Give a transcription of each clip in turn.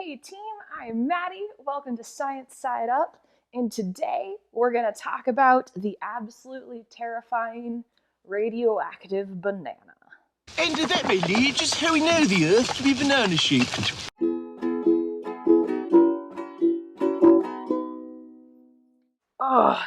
Hey team, I'm Maddie. Welcome to ScienceSideUp. And today we're going to talk about the absolutely terrifying radioactive banana. And that may lead just how we know the Earth to be banana-shaped. Ugh.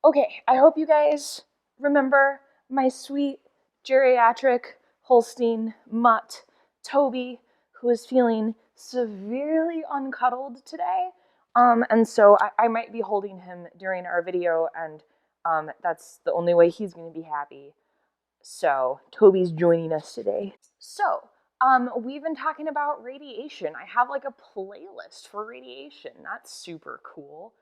Okay, I hope you guys remember my sweet geriatric Holstein mutt, Toby, who is feeling severely uncuddled today. And so I might be holding him during our video, and that's the only way he's going to be happy. So Toby's joining us today. So we've been talking about radiation. I have like a playlist for radiation. That's super cool.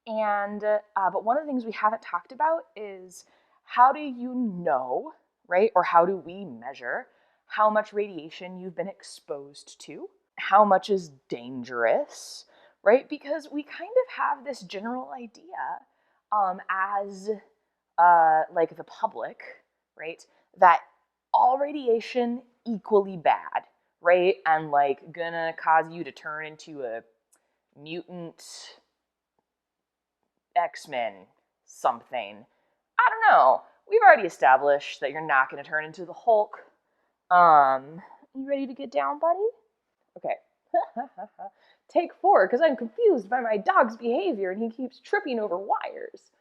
And but one of the things we haven't talked about is how do you know, right? Or how do we measure how much radiation you've been exposed to? How much is dangerous, right? Because we kind of have this general idea as like the public, right? That all radiation equally bad, right? And like gonna cause you to turn into a mutant X-Men something. I don't know. We've already established that you're not going to turn into the Hulk. You ready to get down, buddy? Okay. Take 4, because I'm confused by my dog's behavior and he keeps tripping over wires.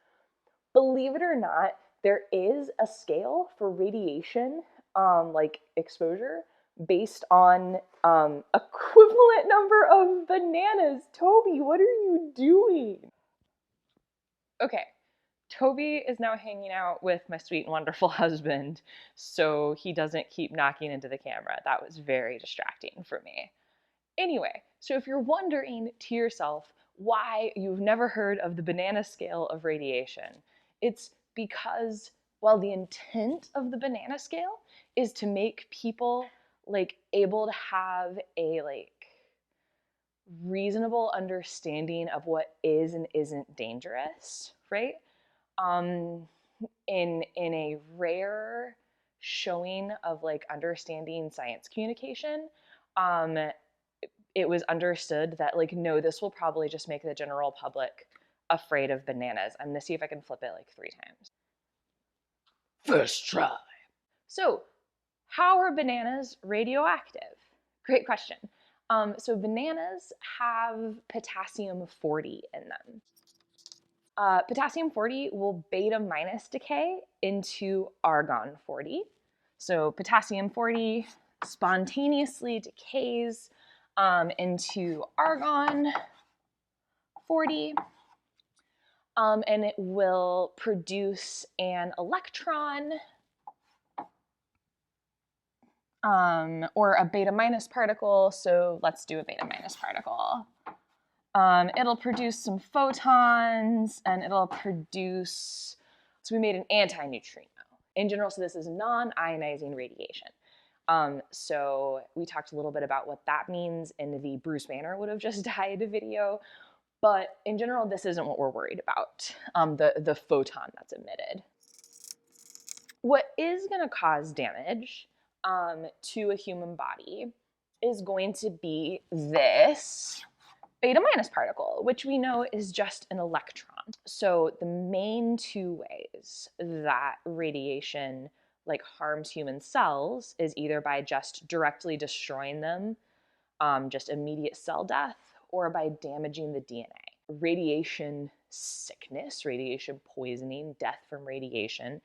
Believe it or not, there is a scale for radiation, like exposure, based on equivalent number of bananas. Toby, what are you doing? Okay, Toby is now hanging out with my sweet and wonderful husband, so he doesn't keep knocking into the camera. That was very distracting for me. Anyway, so if you're wondering to yourself why you've never heard of the banana scale of radiation, it's because, well, the intent of the banana scale is to make people like able to have a like reasonable understanding of what is and isn't dangerous, right? In a rare showing of like understanding science communication, it was understood that like, no, this will probably just make the general public afraid of bananas. I'm gonna see if I can flip it like 3 times. First try. So, how are bananas radioactive? Great question. So bananas have potassium-40 in them. Potassium-40 will beta minus decay into argon-40. So potassium-40 spontaneously decays into argon-40, and it will produce an electron or a beta minus particle. So let's do a beta minus particle. It'll produce some photons, and it'll produce, so we made an antineutrino. In general, so this is non-ionizing radiation. So we talked a little bit about what that means in the Bruce Banner would have just died video, but in general, this isn't what we're worried about, the photon that's emitted. What is gonna cause damage to a human body is going to be this beta minus particle, which we know is just an electron. So the main 2 ways that radiation like harms human cells is either by just directly destroying them, just immediate cell death, or by damaging the DNA. Radiation sickness, radiation poisoning, death from radiation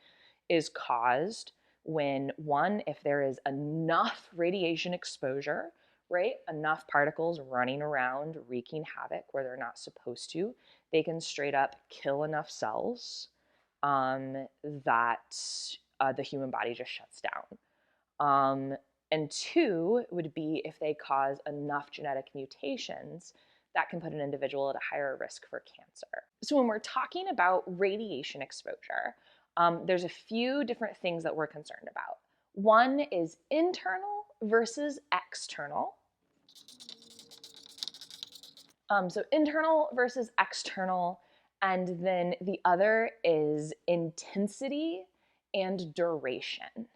is caused when, one, if there is enough radiation exposure, right? Enough particles running around wreaking havoc where they're not supposed to, they can straight up kill enough cells that the human body just shuts down. And 2 would be if they cause enough genetic mutations that can put an individual at a higher risk for cancer. So when we're talking about radiation exposure, there's a few different things that we're concerned about. One is internal versus external. So internal versus external, and then the other is intensity and duration.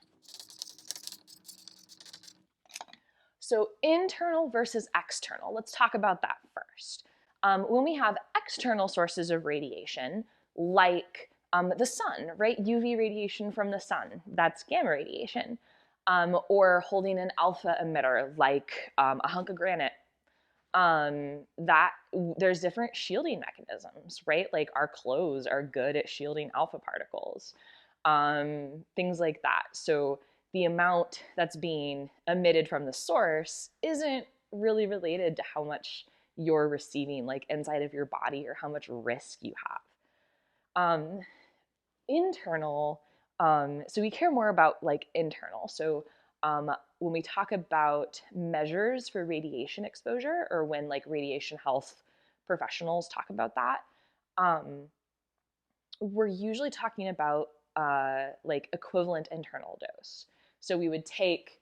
So internal versus external. Let's talk about that first. When we have external sources of radiation, like the sun, right? UV radiation from the sun, that's gamma radiation. Or holding an alpha emitter like a hunk of granite, that there's different shielding mechanisms, right? Like our clothes are good at shielding alpha particles, things like that. So the amount that's being emitted from the source isn't really related to how much you're receiving like inside of your body or how much risk you have. Internal, so we care more about like internal. So when we talk about measures for radiation exposure, or when like radiation health professionals talk about that, um, we're usually talking about like equivalent internal dose. So we would take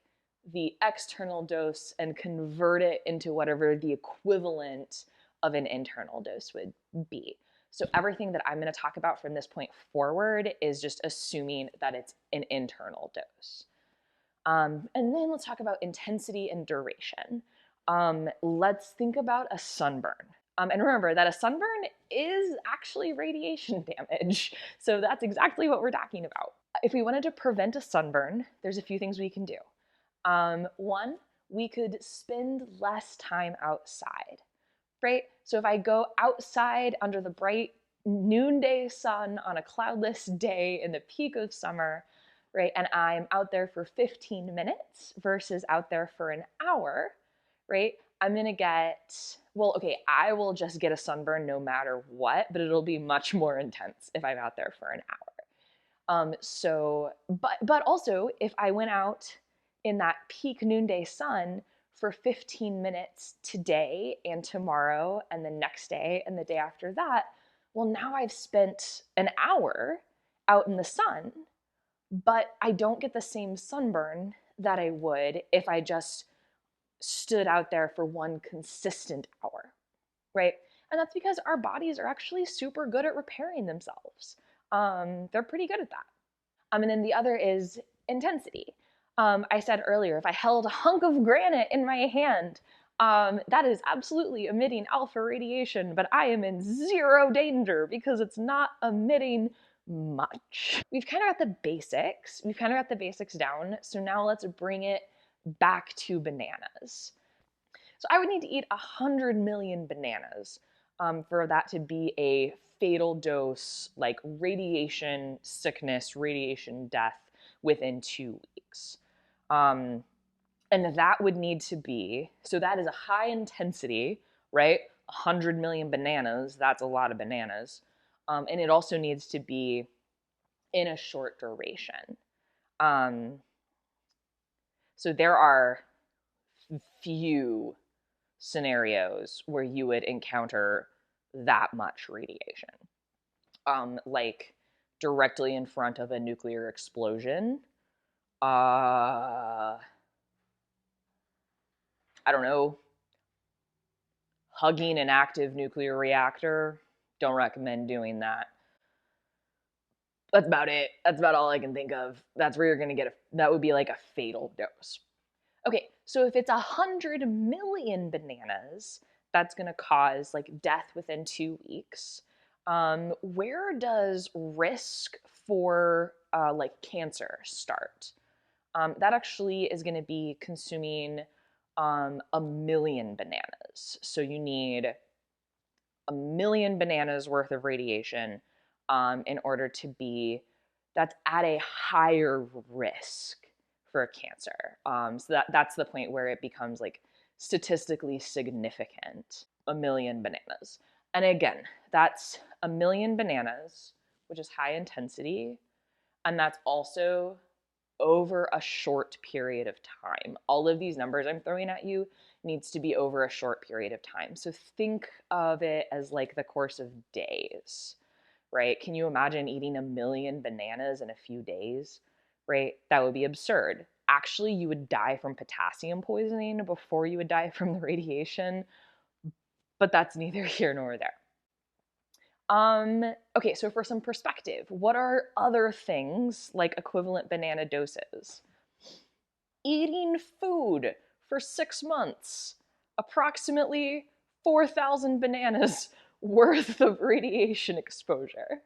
the external dose and convert it into whatever the equivalent of an internal dose would be. So everything that I'm going to talk about from this point forward is just assuming that it's an internal dose. And then let's talk about intensity and duration. Let's think about a sunburn. And remember that a sunburn is actually radiation damage. So that's exactly what we're talking about. If we wanted to prevent a sunburn, there's a few things we can do. One, we could spend less time outside, right? So if I go outside under the bright noonday sun on a cloudless day in the peak of summer, right, and I'm out there for 15 minutes versus out there for an hour, right, I'm gonna get, well, okay, I will just get a sunburn no matter what, but it'll be much more intense if I'm out there for an hour. But also if I went out in that peak noonday sun for 15 minutes today and tomorrow and the next day and the day after that, well, now I've spent an hour out in the sun, but I don't get the same sunburn that I would if I just stood out there for one consistent hour, right? And that's because our bodies are actually super good at repairing themselves. They're pretty good at that. And then the other is intensity. I said earlier, if I held a hunk of granite in my hand, that is absolutely emitting alpha radiation, but I am in zero danger because it's not emitting much. We've kind of got the basics. We've kind of got the basics down. So now let's bring it back to bananas. So I would need to eat 100 million bananas for that to be a fatal dose, like radiation sickness, radiation death within 2 weeks. And that would need to be, so that is a high intensity, right? 100 million bananas, that's a lot of bananas. And it also needs to be in a short duration. So there are few scenarios where you would encounter that much radiation. Like directly in front of a nuclear explosion. I don't know. Hugging an active nuclear reactor. Don't recommend doing that. That's about it. That's about all I can think of. That's where you're going to get that would be like a fatal dose. Okay, so if it's 100 million bananas, that's going to cause like death within 2 weeks. Where does risk for like cancer start? That actually is going to be consuming 1,000,000 bananas. So you need 1,000,000 bananas worth of radiation in order to be, that's at a higher risk for a cancer. So that's the point where it becomes like statistically significant, 1,000,000 bananas. And again, that's 1,000,000 bananas, which is high intensity. And that's also over a short period of time. All of these numbers I'm throwing at you needs to be over a short period of time. So think of it as like the course of days, right? Can you imagine eating 1,000,000 bananas in a few days, right? That would be absurd. Actually, you would die from potassium poisoning before you would die from the radiation, but that's neither here nor there. Okay, so for some perspective, what are other things like equivalent banana doses? Eating food for 6 months. Approximately 4,000 bananas worth of radiation exposure.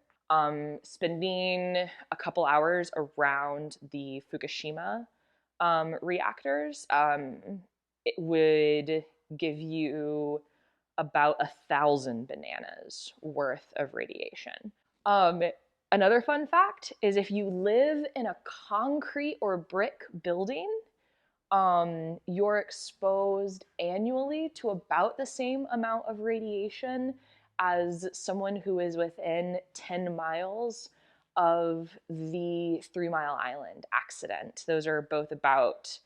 Spending a couple hours around the Fukushima reactors, it would give you about 1,000 bananas worth of radiation. Another fun fact is if you live in a concrete or brick building, you're exposed annually to about the same amount of radiation as someone who is within 10 miles of the 3 Mile Island accident. Those are both about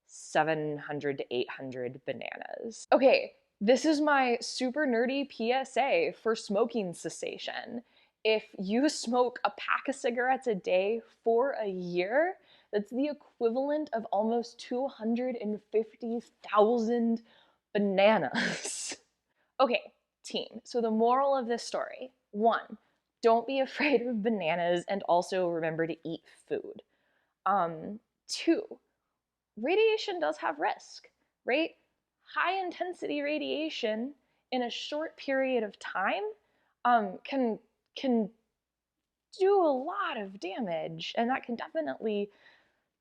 700 to 800 bananas. Okay, this is my super nerdy PSA for smoking cessation. If you smoke a pack of cigarettes a day for a year, that's the equivalent of almost 250,000 bananas. Okay, team. So the moral of this story, 1, don't be afraid of bananas and also remember to eat food. 2, radiation does have risk, right? High intensity radiation in a short period of time can do a lot of damage, and that can definitely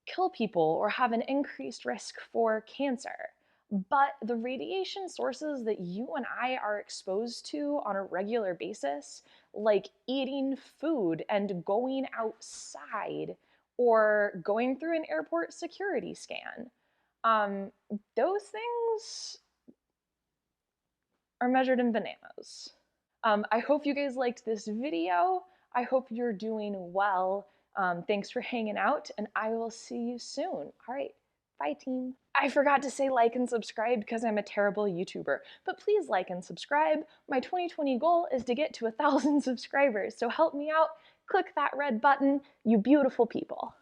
kill people or have an increased risk for cancer. But the radiation sources that you and I are exposed to on a regular basis, like eating food and going outside or going through an airport security scan, those things are measured in bananas. I hope you guys liked this video. I hope you're doing well. Thanks for hanging out, and I will see you soon. All right, bye team. I forgot to say like and subscribe because I'm a terrible YouTuber, but please like and subscribe. My 2020 goal is to get to 1,000 subscribers, so help me out. Click that red button, you beautiful people.